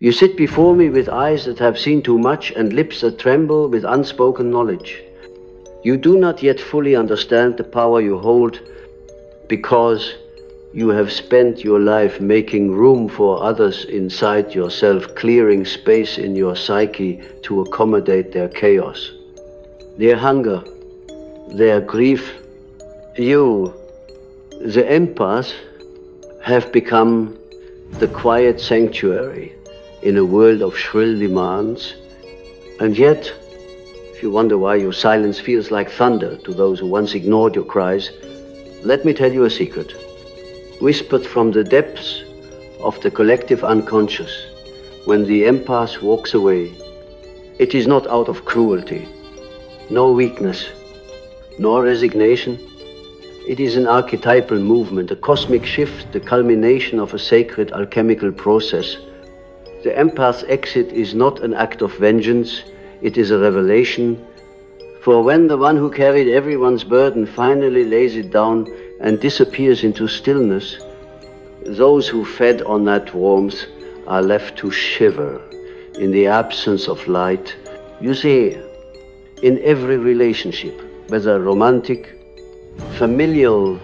You sit before me with eyes that have seen too much and lips that tremble with unspoken knowledge. You do not yet fully understand the power you hold because you have spent your life making room for others inside yourself, clearing space in your psyche to accommodate their chaos, their hunger, their grief. You, the empath, have become the quiet sanctuary in a world of shrill demands. And yet, if you wonder why your silence feels like thunder to those who once ignored your cries, let me tell you a secret. Whispered from the depths of the collective unconscious, when the empath walks away, it is not out of cruelty, nor weakness, nor resignation. It is an archetypal movement, a cosmic shift, the culmination of a sacred alchemical process. The empath's exit is not an act of vengeance, it is a revelation. For when the one who carried everyone's burden finally lays it down and disappears into stillness, those who fed on that warmth are left to shiver in the absence of light. You see, in every relationship, whether romantic, familial,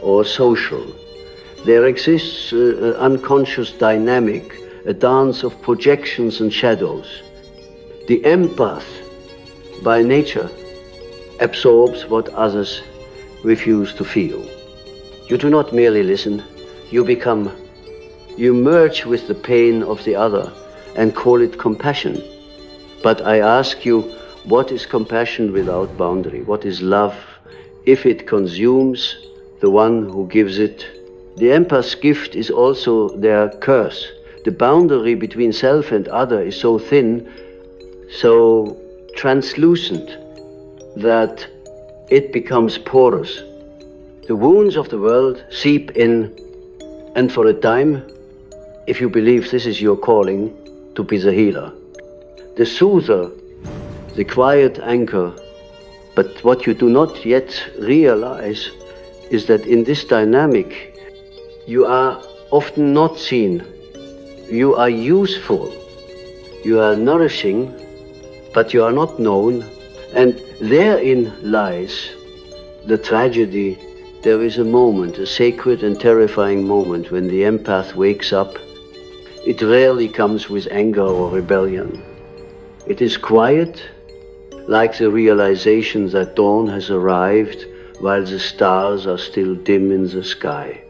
or social, there exists an unconscious dynamic, a dance of projections and shadows. The empath, by nature, absorbs what others refuse to feel. You do not merely listen, you merge with the pain of the other and call it compassion. But I ask you, what is compassion without boundary? What is love if it consumes the one who gives it? The empath's gift is also their curse. The boundary between self and other is so thin, so translucent, that it becomes porous. The wounds of the world seep in, and for a time, if you believe this is your calling, to be the healer, the soother, the quiet anchor. But what you do not yet realize is that in this dynamic, you are often not seen. You are useful, you are nourishing, but you are not known. And therein lies the tragedy. There is a moment, a sacred and terrifying moment, when the empath wakes up. It rarely comes with anger or rebellion. It is quiet, like the realization that dawn has arrived while the stars are still dim in the sky.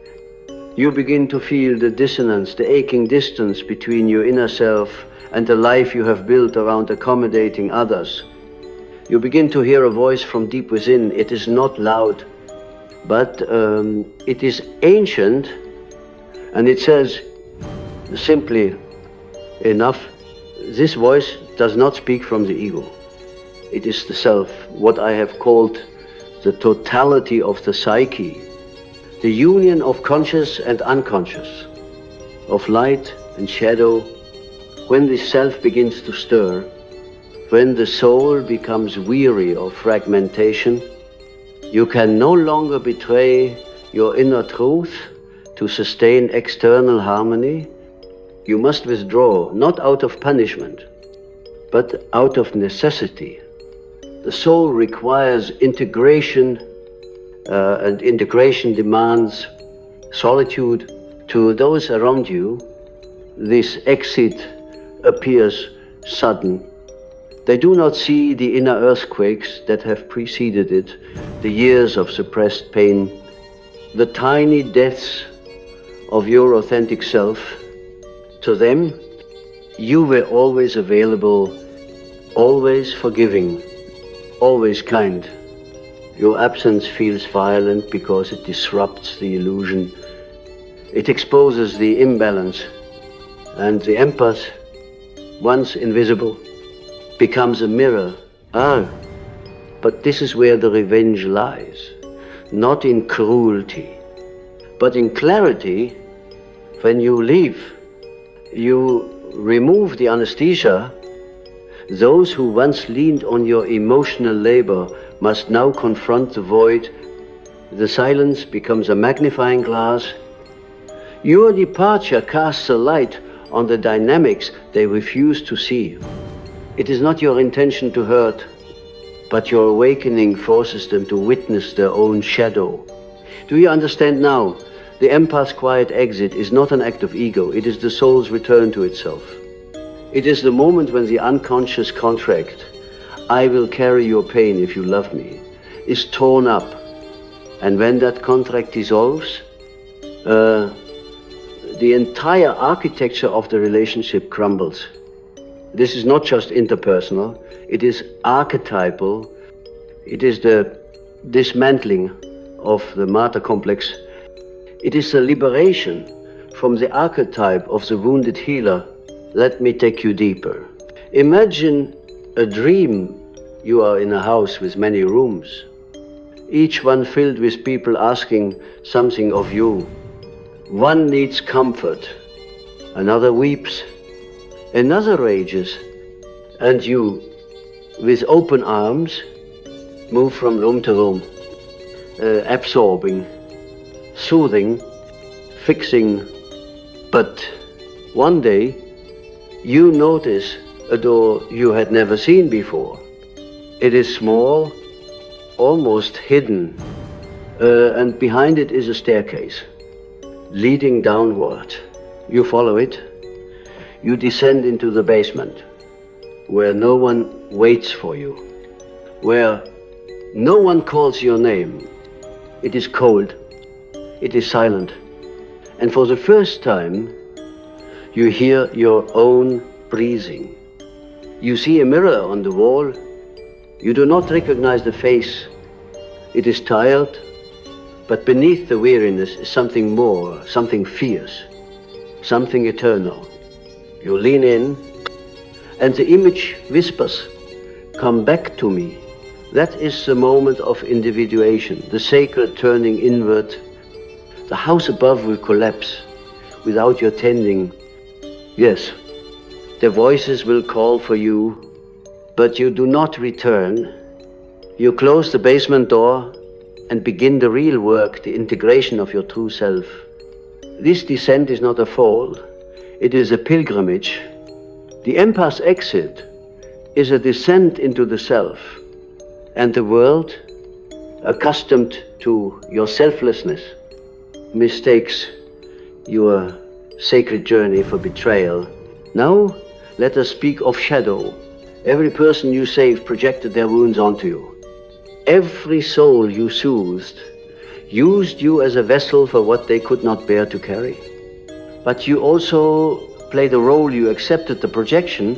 You begin to feel the dissonance, the aching distance between your inner self and the life you have built around accommodating others. You begin to hear a voice from deep within. It is not loud, but it is ancient, and it says simply enough, this voice does not speak from the ego. It is the self, what I have called the totality of the psyche, the union of conscious and unconscious, of light and shadow. When the self begins to stir, when the soul becomes weary of fragmentation, you can no longer betray your inner truth to sustain external harmony. You must withdraw, not out of punishment, but out of necessity. The soul requires integration, and integration demands solitude. To those around you, this exit appears sudden. They do not see the inner earthquakes that have preceded it, the years of suppressed pain, the tiny deaths of your authentic self. To them, you were always available, always forgiving, always kind. Your absence feels violent because it disrupts the illusion. It exposes the imbalance, and the empath, once invisible, becomes a mirror. But this is where the revenge lies, not in cruelty, but in clarity. When you leave, you remove the anesthesia. Those who once leaned on your emotional labor must now confront the void. The silence becomes a magnifying glass. Your departure casts a light on the dynamics they refuse to see. It is not your intention to hurt, but your awakening forces them to witness their own shadow. Do you understand now? The empath's quiet exit is not an act of ego, it is the soul's return to itself. It is the moment when the unconscious contract, I will carry your pain if you love me, is torn up. And when that contract dissolves, the entire architecture of the relationship crumbles. This is not just interpersonal, it is archetypal. It is the dismantling of the martyr complex. It is the liberation from the archetype of the wounded healer. Let me take you deeper. Imagine a dream. You are in a house with many rooms, each one filled with people asking something of you. One needs comfort, another weeps, another rages, and you, with open arms, move from room to room, absorbing, soothing, fixing. But one day, you notice a door you had never seen before. It is small, almost hidden, and behind it is a staircase leading downward. You follow it. You descend into the basement, where no one waits for you, where no one calls your name. It is cold, it is silent, and for the first time, you hear your own breathing. You see a mirror on the wall. You do not recognize the face. It is tired, but beneath the weariness is something more, something fierce, something eternal. You lean in, and the image whispers, "Come back to me." That is the moment of individuation, the sacred turning inward. The house above will collapse without your tending. Yes, the voices will call for you, but you do not return. You close the basement door and begin the real work, the integration of your true self. This descent is not a fall, it is a pilgrimage. The empath's exit is a descent into the self, and the world, accustomed to your selflessness, mistakes your sacred journey for betrayal. Now, let us speak of shadow. Every person you saved projected their wounds onto you. Every soul you soothed used you as a vessel for what they could not bear to carry. But you also played a role. You accepted the projection.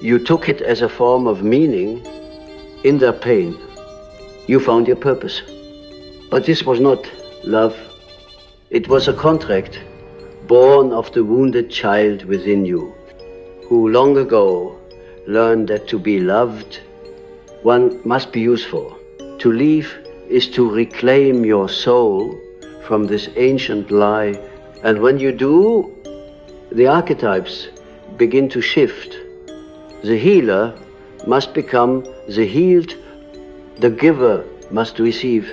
You took it as a form of meaning in their pain. You found your purpose. But this was not love. It was a contract born of the wounded child within you, who long ago learned that to be loved, one must be useful. To leave is to reclaim your soul from this ancient lie. And when you do, the archetypes begin to shift. The healer must become the healed. The giver must receive.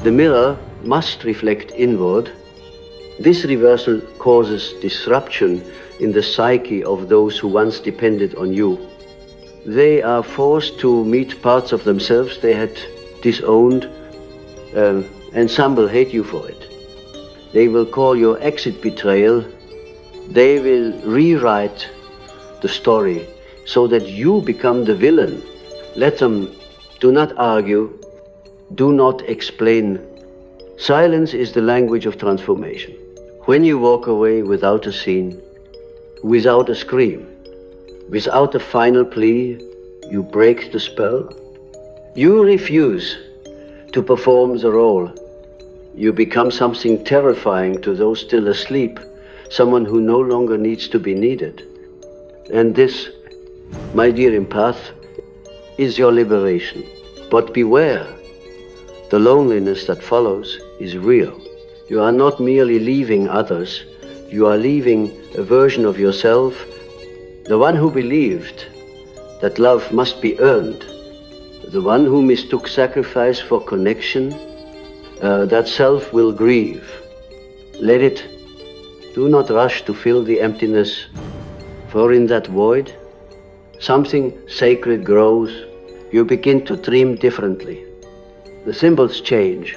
The mirror must reflect inward. This reversal causes disruption in the psyche of those who once depended on you. They are forced to meet parts of themselves they had disowned, and some will hate you for it. They will call your exit betrayal. They will rewrite the story so that you become the villain. Let them. Do not argue. Do not explain. Silence is the language of transformation. When you walk away without a scene, without a scream, without a final plea, you break the spell. You refuse to perform the role. You become something terrifying to those still asleep, someone who no longer needs to be needed. And this, my dear empath, is your liberation. But beware, the loneliness that follows is real. You are not merely leaving others, you are leaving a version of yourself, the one who believed that love must be earned, the one who mistook sacrifice for connection. That self will grieve. Let it Do not rush to fill the emptiness, for in that void, something sacred grows. You begin to dream differently. The symbols change.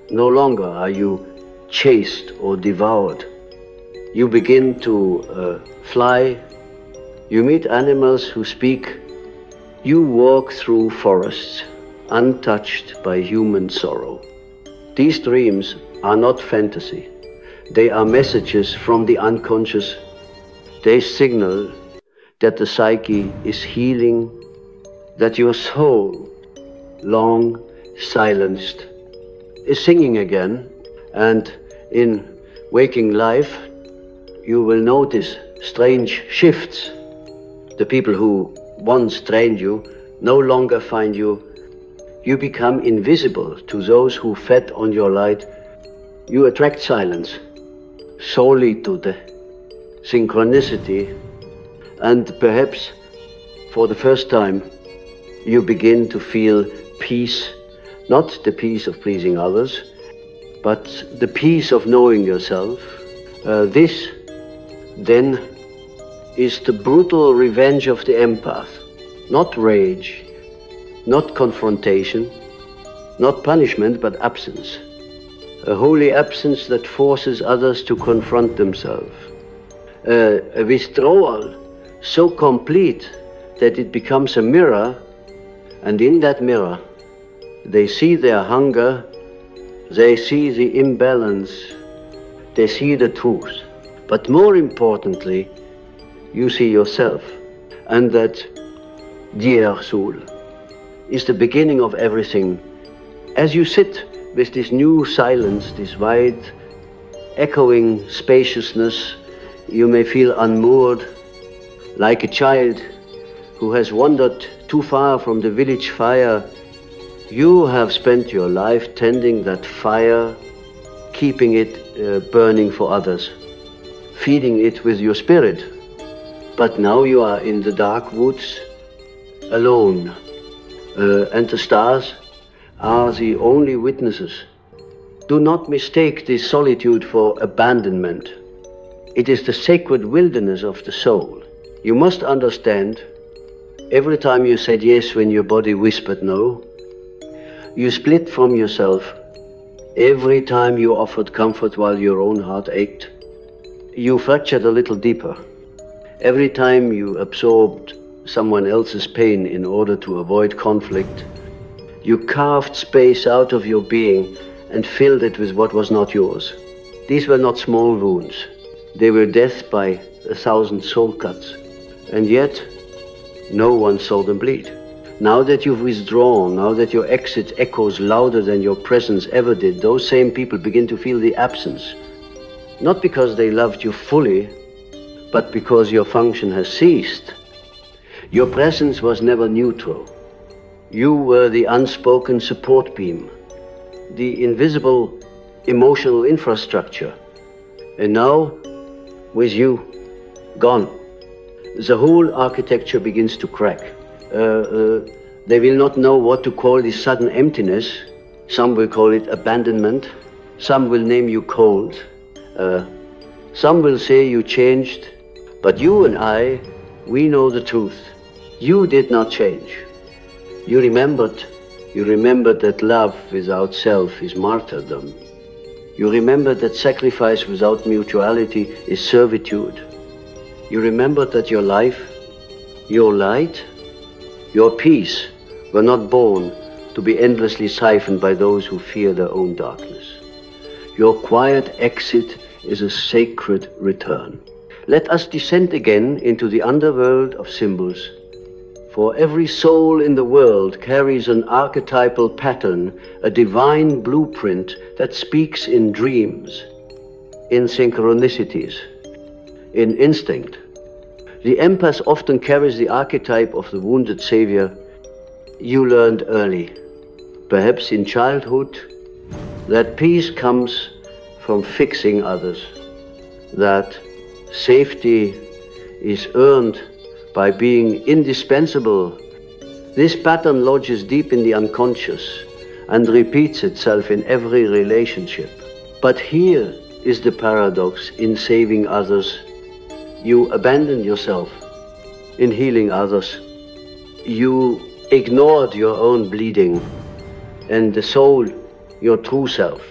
No longer are you chased or devoured. You begin to fly. You meet animals who speak. You walk through forests, untouched by human sorrow. These dreams are not fantasy. They are messages from the unconscious. They signal that the psyche is healing, that your soul, long silenced, is singing again, and in waking life you will notice strange shifts. The people who once trained you no longer find you. You become invisible to those who fed on your light. You attract silence solely to the synchronicity, and perhaps for the first time you begin to feel peace, not the peace of pleasing others, but the peace of knowing yourself. This then is the brutal revenge of the empath. Not rage, not confrontation, not punishment, but absence. A holy absence that forces others to confront themselves. A withdrawal so complete that it becomes a mirror, and in that mirror they see their hunger, they see the imbalance, they see the truth. But more importantly, you see yourself, and that, dear soul, is the beginning of everything. As you sit with this new silence, this wide, echoing spaciousness, you may feel unmoored, like a child who has wandered too far from the village fire. You have spent your life tending that fire, keeping it burning for others, feeding it with your spirit. But now you are in the dark woods, alone, and the stars are the only witnesses. Do not mistake this solitude for abandonment. It is the sacred wilderness of the soul. You must understand, every time you said yes when your body whispered no, you split from yourself. Every time you offered comfort while your own heart ached, you fractured a little deeper. Every time you absorbed someone else's pain in order to avoid conflict, you carved space out of your being and filled it with what was not yours. These were not small wounds. They were death by 1,000 soul cuts. And yet, no one saw them bleed. Now that you've withdrawn, now that your exit echoes louder than your presence ever did, those same people begin to feel the absence. Not because they loved you fully, but because your function has ceased. Your presence was never neutral. You were the unspoken support beam, the invisible emotional infrastructure. And now, with you gone, the whole architecture begins to crack. They will not know what to call this sudden emptiness. Some will call it abandonment. Some will name you cold. Some will say you changed. But you and I, we know the truth. You did not change. You remembered that love without self is martyrdom. You remembered that sacrifice without mutuality is servitude. You remembered that your life, your light, your peace were not born to be endlessly siphoned by those who fear their own darkness. Your quiet exit is a sacred return. Let us descend again into the underworld of symbols. For every soul in the world carries an archetypal pattern, a divine blueprint that speaks in dreams, in synchronicities, in instinct. The empath often carries the archetype of the wounded savior you learned early, perhaps in childhood, that peace comes from fixing others, that safety is earned by being indispensable. This pattern lodges deep in the unconscious and repeats itself in every relationship. But here, is the paradox in saving others. You abandon yourself in healing others. You ignored your own bleeding, and the soul, your true self,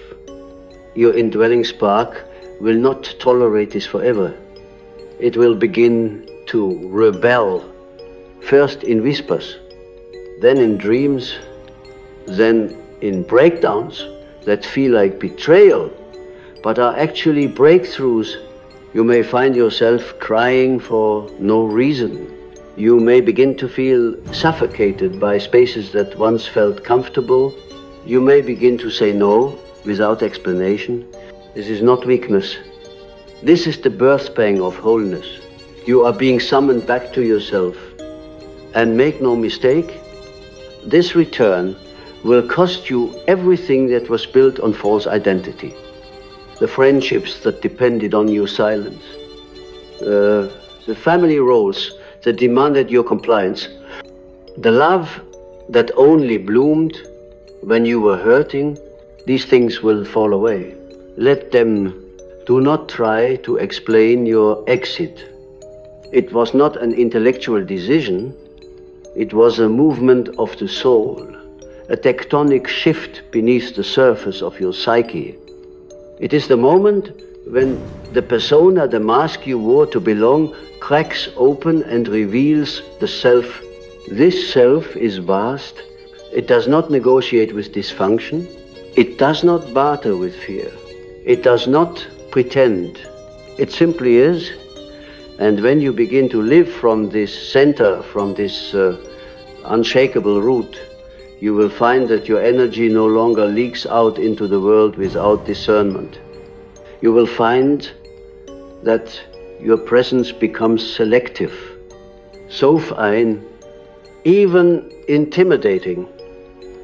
your indwelling spark, will not tolerate this forever. It will begin to rebel, first in whispers, then in dreams, then in breakdowns that feel like betrayal, but are actually breakthroughs. You may find yourself crying for no reason. You may begin to feel suffocated by spaces that once felt comfortable. You may begin to say no without explanation. This is not weakness. This is the birth pang of wholeness. You are being summoned back to yourself. And make no mistake, this return will cost you everything that was built on false identity. The friendships that depended on your silence, the family roles that demanded your compliance, the love that only bloomed when you were hurting. These things will fall away. Let them. Do not try to explain your exit. It was not an intellectual decision. It was a movement of the soul, a tectonic shift beneath the surface of your psyche. It is the moment when the persona, the mask you wore to belong, cracks open and reveals the self. This self is vast. It does not negotiate with dysfunction. It does not barter with fear. It does not pretend. It simply is. And when you begin to live from this center, from this unshakable root, you will find that your energy no longer leaks out into the world without discernment. You will find that your presence becomes selective, so fine, even intimidating,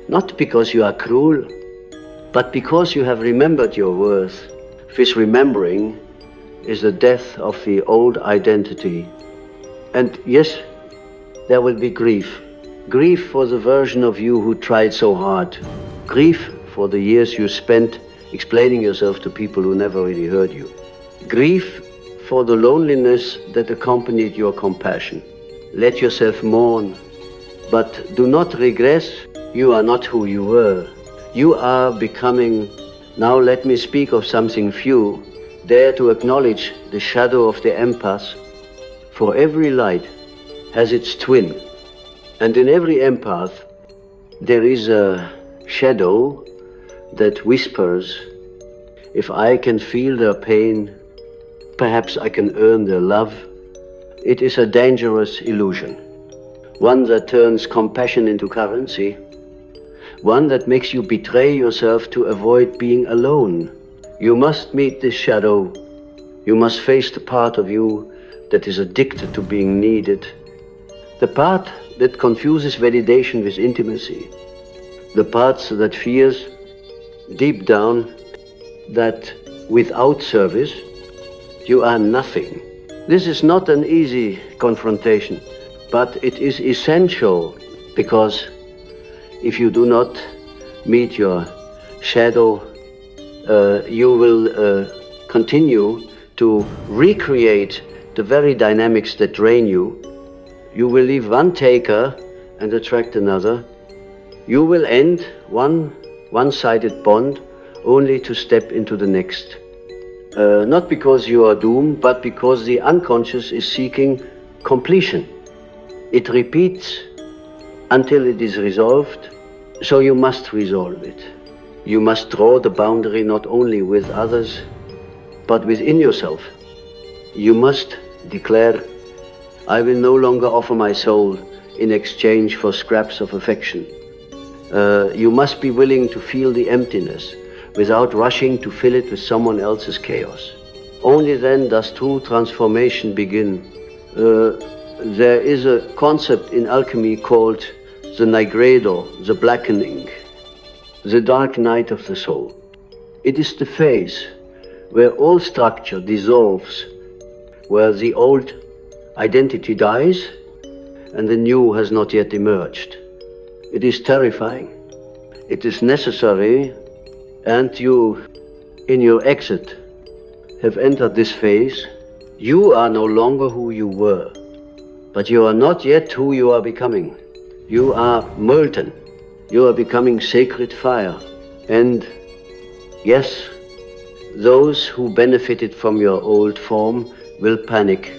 not because you are cruel, but because you have remembered your worth. This remembering is the death of the old identity. And yes, there will be grief. Grief for the version of you who tried so hard. Grief for the years you spent explaining yourself to people who never really heard you. Grief for the loneliness that accompanied your compassion. Let yourself mourn, but do not regress. You are not who you were. You are becoming. Now let me speak of something few. Dare to acknowledge the shadow of the empath. For every light has its twin. And in every empath, there is a shadow that whispers, if I can feel their pain, perhaps I can earn their love. It is a dangerous illusion, one that turns compassion into currency, one that makes you betray yourself to avoid being alone. You must meet this shadow. You must face the part of you that is addicted to being needed, the part that confuses validation with intimacy, the parts that fears deep down that without service you are nothing. This is not an easy confrontation, but it is essential, because if you do not meet your shadow, you will continue to recreate the very dynamics that drain you. You will leave one taker and attract another. You will end one-sided bond only to step into the next. Not because you are doomed, but because the unconscious is seeking completion. It repeats until it is resolved, so you must resolve it. You must draw the boundary not only with others, but within yourself. You must declare, I will no longer offer my soul in exchange for scraps of affection. You must be willing to feel the emptiness without rushing to fill it with someone else's chaos. Only then does true transformation begin. There is a concept in alchemy called the Nigrador, the blackening, the dark night of the soul. It is the phase where all structure dissolves, where the old identity dies and the new has not yet emerged. It is terrifying. It is necessary, and you, in your exit, have entered this phase, you are no longer who you were, but you are not yet who you are becoming. You are molten. You are becoming sacred fire. And yes, those who benefited from your old form will panic.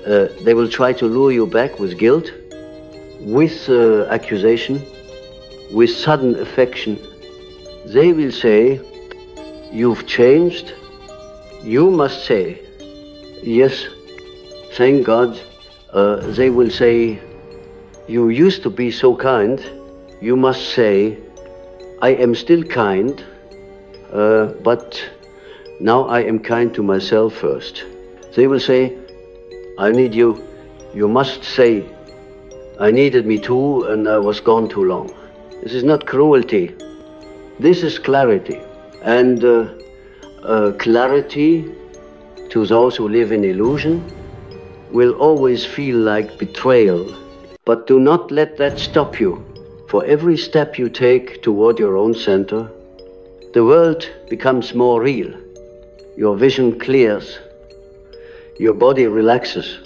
They will try to lure you back with guilt, with accusation, with sudden affection. They will say, you've changed. You must say, yes, thank God. They will say, you used to be so kind. You must say, I am still kind, but now I am kind to myself first. They will say, I need you. You must say, I needed me too and I was gone too long. This is not cruelty. This is clarity. And clarity to those who live in illusion will always feel like betrayal. But do not let that stop you. For every step you take toward your own center, the world becomes more real. Your vision clears. Your body relaxes.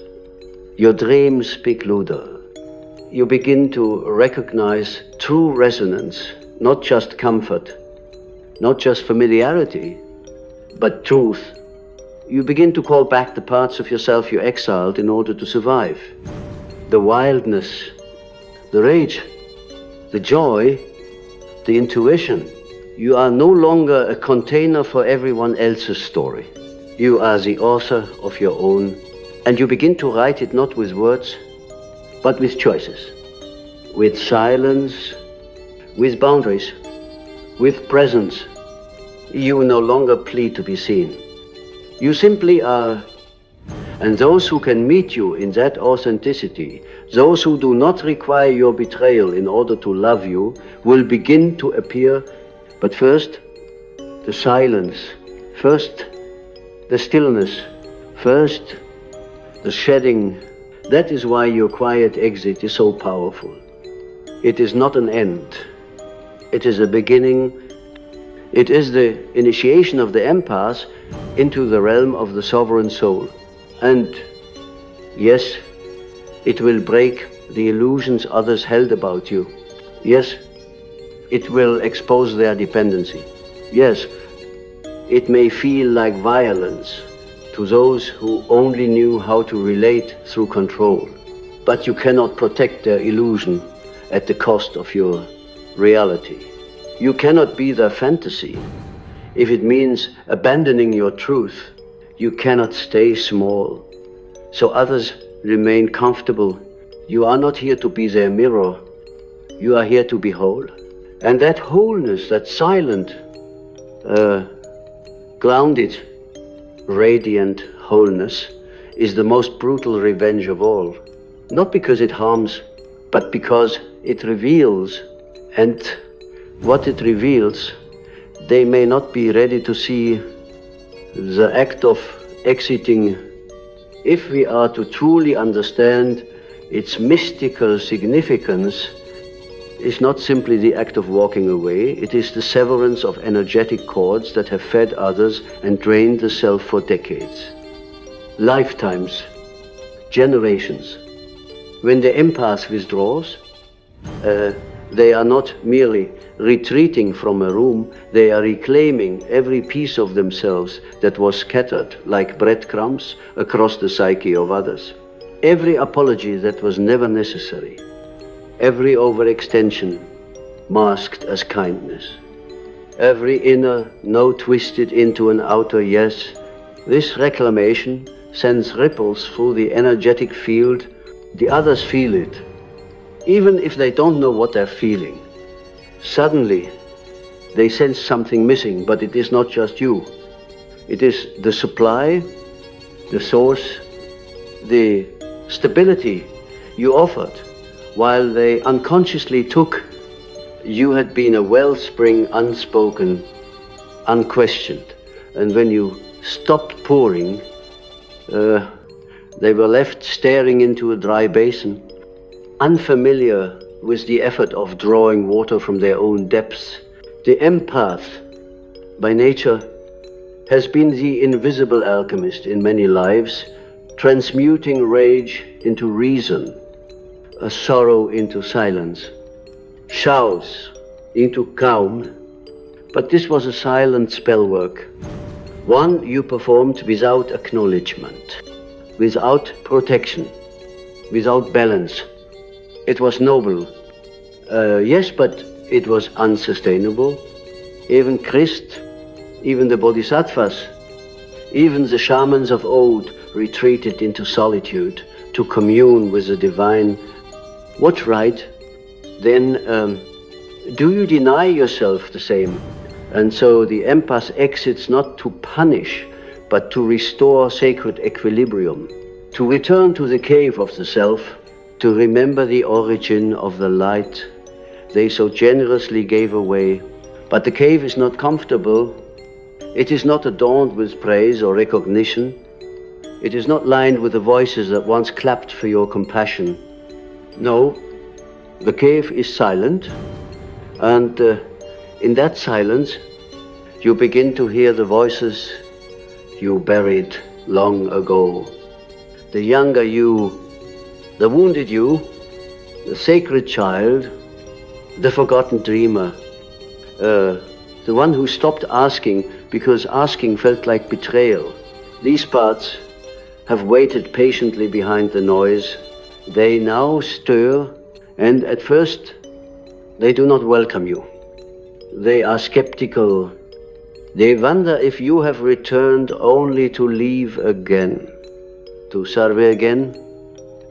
Your dreams speak louder. You begin to recognize true resonance, not just comfort, not just familiarity, but truth. You begin to call back the parts of yourself you exiled in order to survive. The wildness, the rage, the joy, the intuition. You are no longer a container for everyone else's story. You are the author of your own, and you begin to write it not with words, but with choices, with silence, with boundaries, with presence. You no longer plead to be seen. You simply are, and those who can meet you in that authenticity, those who do not require your betrayal in order to love you, will begin to appear. But first, the silence, first, the stillness, first, the shedding. That is why your quiet exit is so powerful. It is not an end. It is a beginning. It is the initiation of the empath into the realm of the sovereign soul. And yes, it will break the illusions others held about you. Yes, it will expose their dependency. Yes, it may feel like violence to those who only knew how to relate through control. But you cannot protect their illusion at the cost of your reality. You cannot be their fantasy. If it means abandoning your truth, you cannot stay small. So others remain comfortable. You are not here to be their mirror. You are here to be whole. And that wholeness, that silent, grounded, radiant wholeness is the most brutal revenge of all. Not because it harms, but because it reveals. And what it reveals, they may not be ready to see. The act of exiting, if we are to truly understand its mystical significance, is not simply the act of walking away. It is the severance of energetic cords that have fed others and drained the self for decades, lifetimes, generations. When the empath withdraws, they are not merely retreating from a room, they are reclaiming every piece of themselves that was scattered like breadcrumbs across the psyche of others. Every apology that was never necessary, every overextension masked as kindness, every inner no twisted into an outer yes. This reclamation sends ripples through the energetic field. The others feel it, even if they don't know what they're feeling. Suddenly, they sense something missing, but it is not just you. It is the supply, the source, the stability you offered. While they unconsciously took, you had been a wellspring, unspoken, unquestioned. And when you stopped pouring, they were left staring into a dry basin, unfamiliar with the effort of drawing water from their own depths. The empath, by nature, has been the invisible alchemist in many lives, transmuting rage into reason, a sorrow into silence, shouts into calm. But this was a silent spellwork, one you performed without acknowledgement, without protection, without balance. It was noble, yes, but it was unsustainable. Even Christ, even the bodhisattvas, even the shamans of old retreated into solitude to commune with the divine. What's right? Then do you deny yourself the same? And so the empath exits not to punish, but to restore sacred equilibrium, to return to the cave of the self, to remember the origin of the light they so generously gave away. But the cave is not comfortable. It is not adorned with praise or recognition. It is not lined with the voices that once clapped for your compassion. No, the cave is silent, and in that silence you begin to hear the voices you buried long ago. The younger you, the wounded you, the sacred child, the forgotten dreamer, the one who stopped asking because asking felt like betrayal. These parts have waited patiently behind the noise. They now stir, and at first they do not welcome you. They are skeptical. They wonder if you have returned only to leave again, to serve again,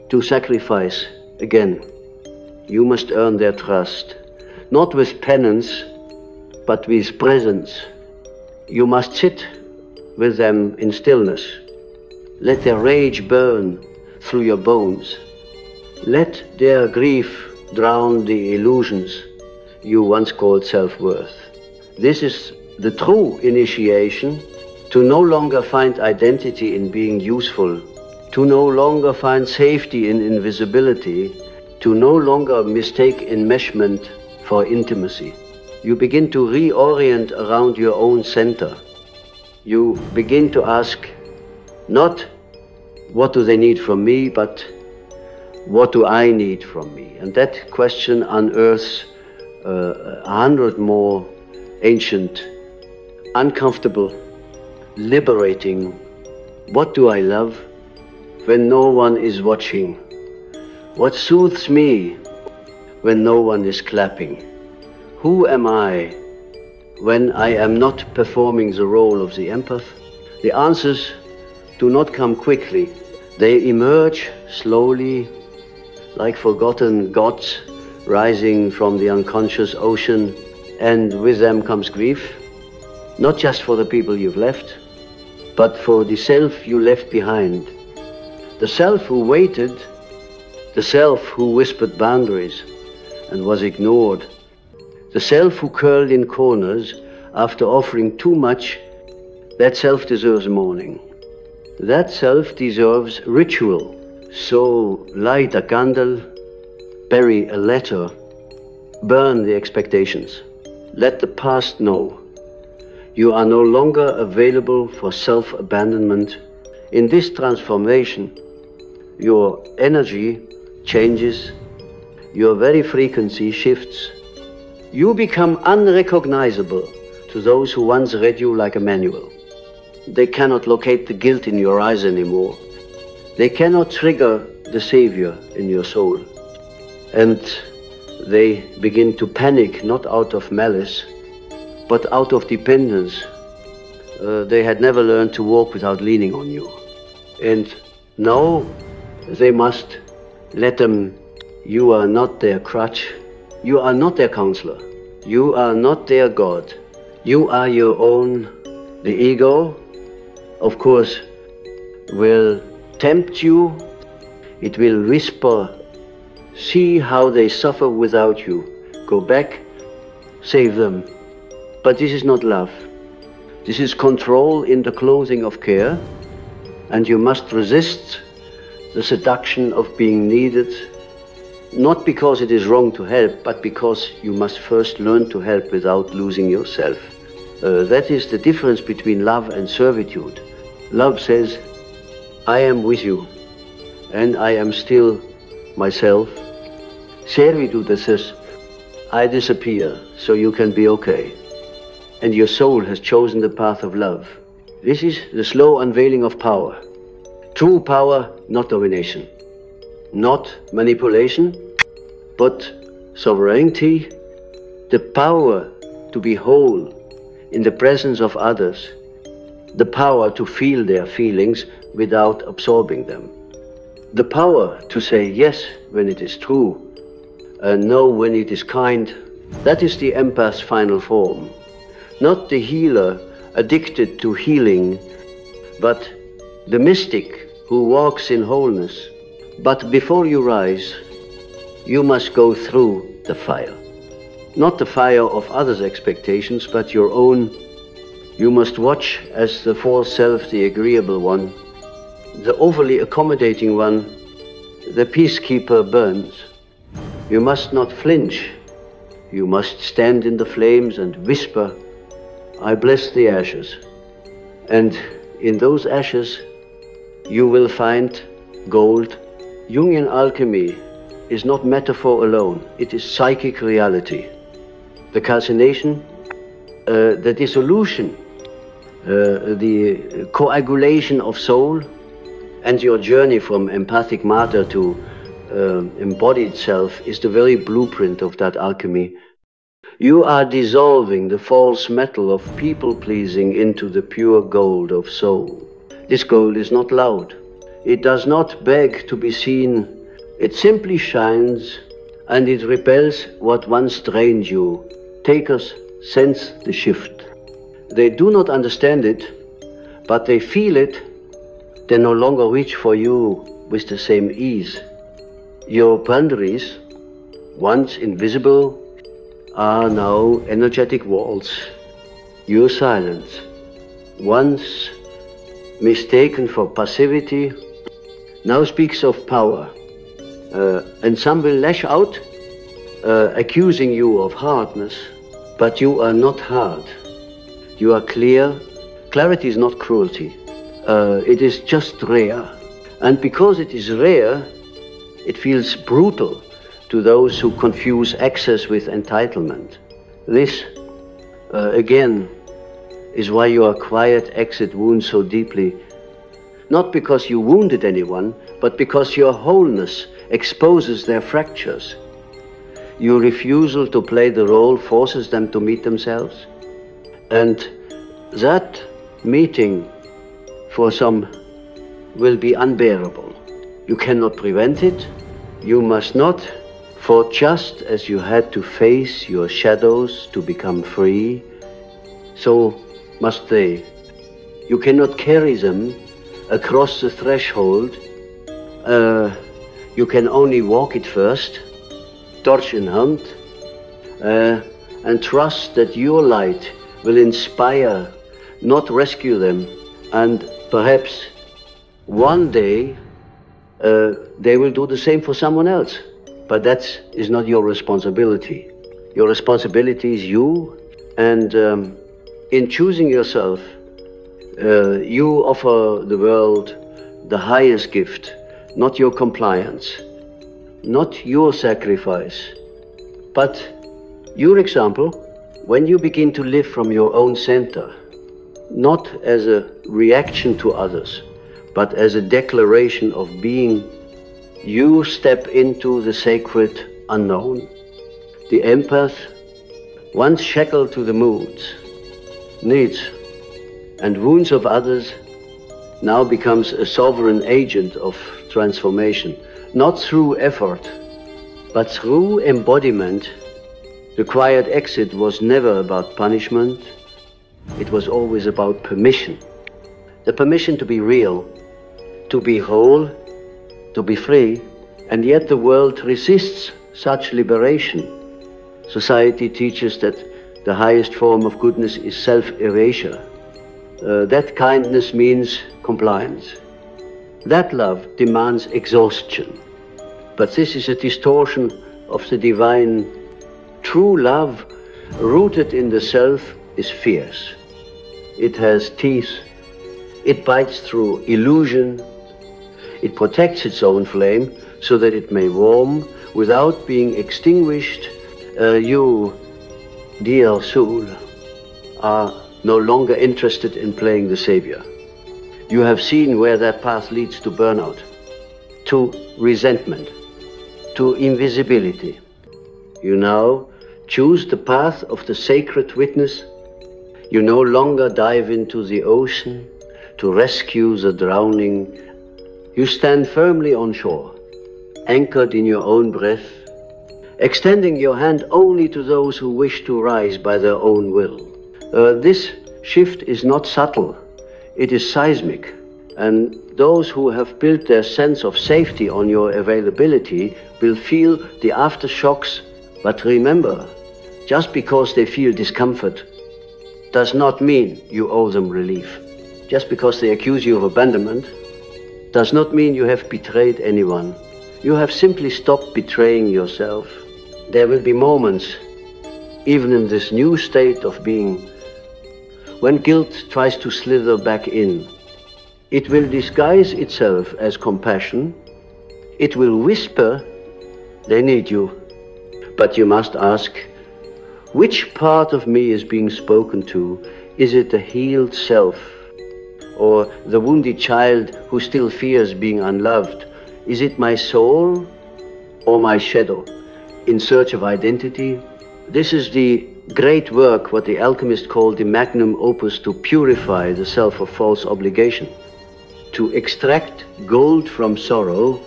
to sacrifice again. You must earn their trust, not with penance, but with presence. You must sit with them in stillness. Let their rage burn through your bones. Let their grief drown the illusions you once called self-worth. This is the true initiation, to no longer find identity in being useful, to no longer find safety in invisibility, to no longer mistake enmeshment for intimacy. You begin to reorient around your own center. You begin to ask, not what do they need from me, but what do I need from me? And that question unearths 100 more ancient, uncomfortable, liberating. What do I love when no one is watching? What soothes me when no one is clapping? Who am I when I am not performing the role of the empath? The answers do not come quickly. They emerge slowly, like forgotten gods rising from the unconscious ocean, and with them comes grief, not just for the people you've left, but for the self you left behind. The self who waited, the self who whispered boundaries and was ignored, the self who curled in corners after offering too much. That self deserves mourning. That self deserves ritual. So light a candle, bury a letter, burn the expectations. Let the past know you are no longer available for self-abandonment. In this transformation, your energy changes, your very frequency shifts. You become unrecognizable to those who once read you like a manual. They cannot locate the guilt in your eyes anymore. They cannot trigger the savior in your soul. And they begin to panic, not out of malice, but out of dependence. They had never learned to walk without leaning on you. And now they must let them. You are not their crutch. You are not their counselor. You are not their God. You are your own. The ego, of course, will tempt you. It will whisper, see how they suffer without you. Go back, save them. But this is not love. This is control in the clothing of care, and you must resist the seduction of being needed, not because it is wrong to help, but because you must first learn to help without losing yourself. That is the difference between love and servitude. Love says, I am with you, and I am still myself. Servitude says, I disappear, so you can be okay. And your soul has chosen the path of love. This is the slow unveiling of power. True power, not domination. Not manipulation, but sovereignty. The power to be whole in the presence of others. The power to feel their feelings without absorbing them. The power to say yes when it is true, and no when it is kind. That is the empath's final form. Not the healer addicted to healing, but the mystic who walks in wholeness. But before you rise, you must go through the fire. Not the fire of others' expectations, but your own. You must watch as the false self, the agreeable one, the overly accommodating one, the peacekeeper burns. You must not flinch. You must stand in the flames and whisper, I bless the ashes. And in those ashes, you will find gold. Jungian alchemy is not metaphor alone. It is psychic reality. The calcination, the dissolution, the coagulation of soul, and your journey from empathic matter to embodied self is the very blueprint of that alchemy. You are dissolving the false metal of people-pleasing into the pure gold of soul. This gold is not loud. It does not beg to be seen. It simply shines, and it repels what once drained you. Takers sense the shift. They do not understand it, but they feel it. They no longer reach for you with the same ease. Your boundaries, once invisible, are now energetic walls. Your silence, once mistaken for passivity, now speaks of power. And some will lash out, accusing you of hardness, but you are not hard. You are clear. Clarity is not cruelty. It is just rare. And because it is rare, it feels brutal to those who confuse access with entitlement. This, again, is why your quiet exit wounds so deeply. Not because you wounded anyone, but because your wholeness exposes their fractures. Your refusal to play the role forces them to meet themselves. And that meeting, for some, will be unbearable. You cannot prevent it. You must not. For just as you had to face your shadows to become free, so must they. You cannot carry them across the threshold. You can only walk it first, torch in hand, and trust that your light will inspire, not rescue them. And perhaps one day they will do the same for someone else. But that is not your responsibility. Your responsibility is you, and in choosing yourself, you offer the world the highest gift, not your compliance, not your sacrifice, but your example. When you begin to live from your own center, not as a reaction to others, but as a declaration of being, you step into the sacred unknown. The empath, once shackled to the moods, needs, and wounds of others, now becomes a sovereign agent of transformation, not through effort, but through embodiment. The quiet exit was never about punishment. It was always about permission. The permission to be real, to be whole, to be free, and yet the world resists such liberation. Society teaches that the highest form of goodness is self-erasure. That kindness means compliance. That love demands exhaustion. But this is a distortion of the divine. True love, rooted in the self, is fierce. It has teeth. It bites through illusion. It protects its own flame so that it may warm without being extinguished. You, dear soul, are no longer interested in playing the savior. You have seen where that path leads to burnout, to resentment, to invisibility. You now choose the path of the sacred witness. You no longer dive into the ocean to rescue the drowning. You stand firmly on shore, anchored in your own breath, extending your hand only to those who wish to rise by their own will. This shift is not subtle, it is seismic, and those who have built their sense of safety on your availability will feel the aftershocks. But remember, just because they feel discomfort does not mean you owe them relief. Just because they accuse you of abandonment does not mean you have betrayed anyone. You have simply stopped betraying yourself. There will be moments, even in this new state of being, when guilt tries to slither back in. It will disguise itself as compassion. It will whisper, they need you. But you must ask, which part of me is being spoken to? Is it the healed self? Or the wounded child who still fears being unloved? Is it my soul or my shadow in search of identity? This is the great work, what the alchemist called the magnum opus, to purify the self of false obligation, to extract gold from sorrow,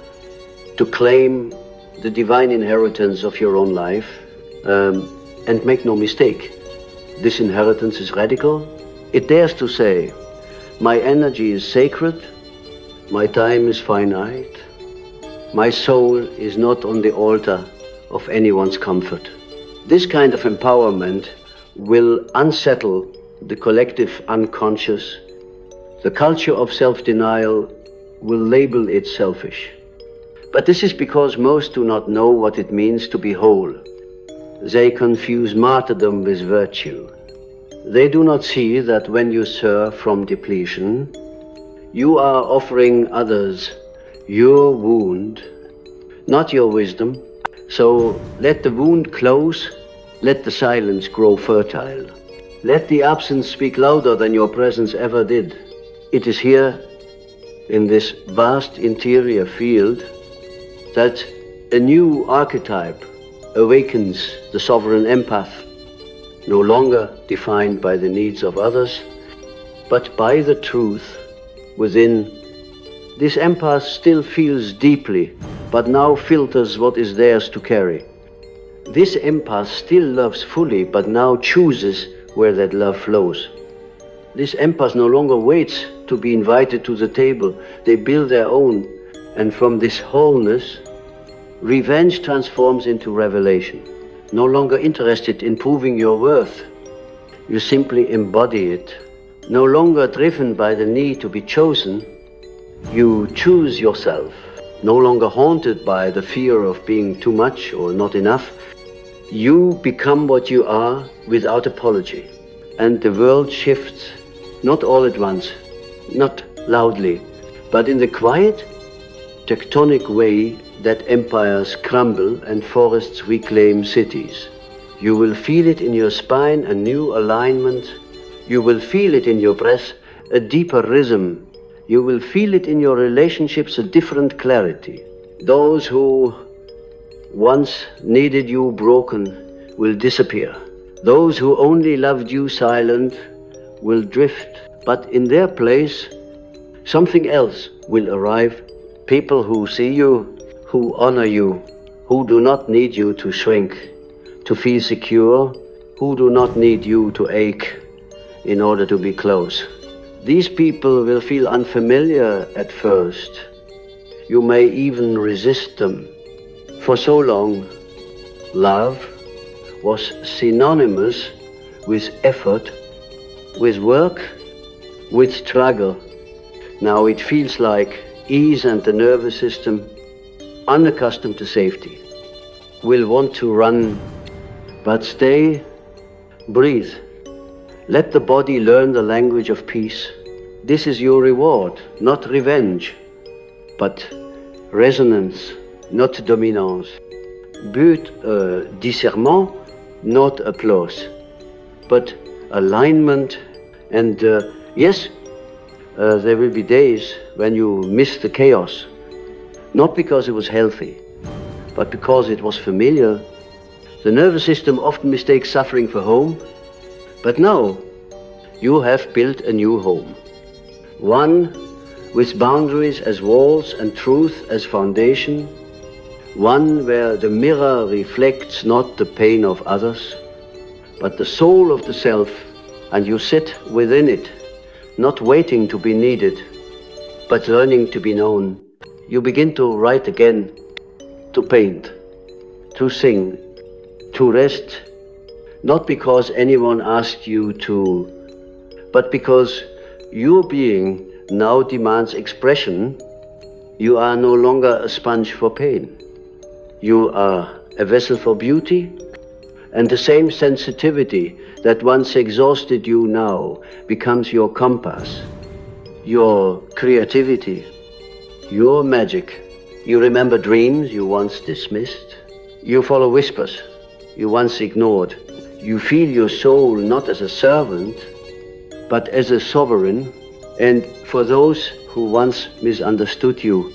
to claim the divine inheritance of your own life. And make no mistake, this inheritance is radical. It dares to say, my energy is sacred, my time is finite, my soul is not on the altar of anyone's comfort. This kind of empowerment will unsettle the collective unconscious. The culture of self-denial will label it selfish. But this is because most do not know what it means to be whole. They confuse martyrdom with virtue. They do not see that when you serve from depletion, you are offering others your wound, not your wisdom. So let the wound close, let the silence grow fertile. Let the absence speak louder than your presence ever did. It is here, in this vast interior field, that a new archetype awakens the sovereign empath, no longer defined by the needs of others, but by the truth within. This empath still feels deeply, but now filters what is theirs to carry. This empath still loves fully, but now chooses where that love flows. This empath no longer waits to be invited to the table. They build their own, and from this wholeness, revenge transforms into revelation. No longer interested in proving your worth, you simply embody it. No longer driven by the need to be chosen, you choose yourself. No longer haunted by the fear of being too much or not enough, you become what you are without apology. And the world shifts, not all at once, not loudly, but in the quiet, tectonic way that empires crumble and forests reclaim cities. You will feel it in your spine, a new alignment. You will feel it in your breath, a deeper rhythm. You will feel it in your relationships, a different clarity. Those who once needed you broken will disappear. Those who only loved you silent will drift, but in their place, something else will arrive. People who see you, who honor you, who do not need you to shrink, to feel secure, who do not need you to ache in order to be close. These people will feel unfamiliar at first. You may even resist them. For so long, love was synonymous with effort, with work, with struggle. Now it feels like ease, and the nervous system, unaccustomed to safety, will want to run. But stay, breathe. Let the body learn the language of peace. This is your reward, not revenge, but resonance, not dominance. But discernement, not applause, but alignment. And yes, there will be days when you miss the chaos, not because it was healthy, but because it was familiar. The nervous system often mistakes suffering for home, but now you have built a new home. One with boundaries as walls and truth as foundation. One where the mirror reflects not the pain of others, but the soul of the self, and you sit within it, not waiting to be needed, but learning to be known. You begin to write again, to paint, to sing, to rest, not because anyone asked you to, but because your being now demands expression. You are no longer a sponge for pain. You are a vessel for beauty, and the same sensitivity that once exhausted you now becomes your compass, your creativity, your magic. You remember dreams you once dismissed. You follow whispers you once ignored. You feel your soul not as a servant, but as a sovereign. And for those who once misunderstood you,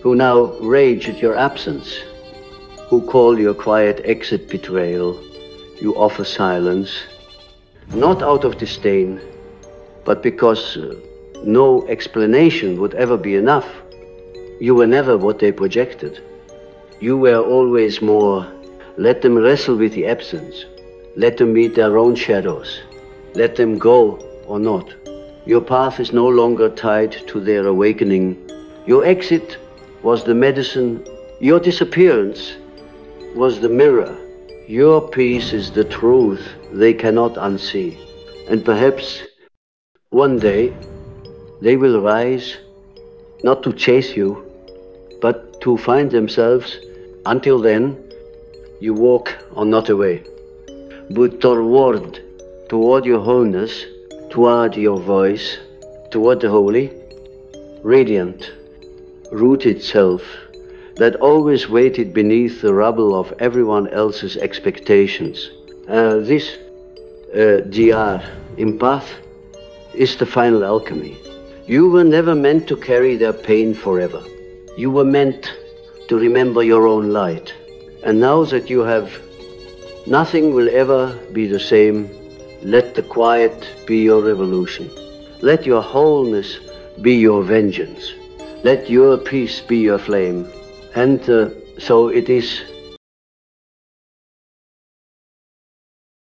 who now rage at your absence, who call your quiet exit betrayal, you offer silence, not out of disdain, but because no explanation would ever be enough. You were never what they projected. You were always more. Let them wrestle with the absence. Let them meet their own shadows. Let them go or not. Your path is no longer tied to their awakening. Your exit was the medicine. Your disappearance was the mirror. Your peace is the truth they cannot unsee. And perhaps one day they will rise, not to chase you, but to find themselves. Until then, you walk on not away, but toward your wholeness, toward your voice, toward the holy, radiant, rooted self that always waited beneath the rubble of everyone else's expectations. This DR, Empath, is the final alchemy. You were never meant to carry their pain forever. You were meant to remember your own light. And now that you have, nothing will ever be the same. Let the quiet be your revolution. Let your wholeness be your vengeance. Let your peace be your flame. And so it is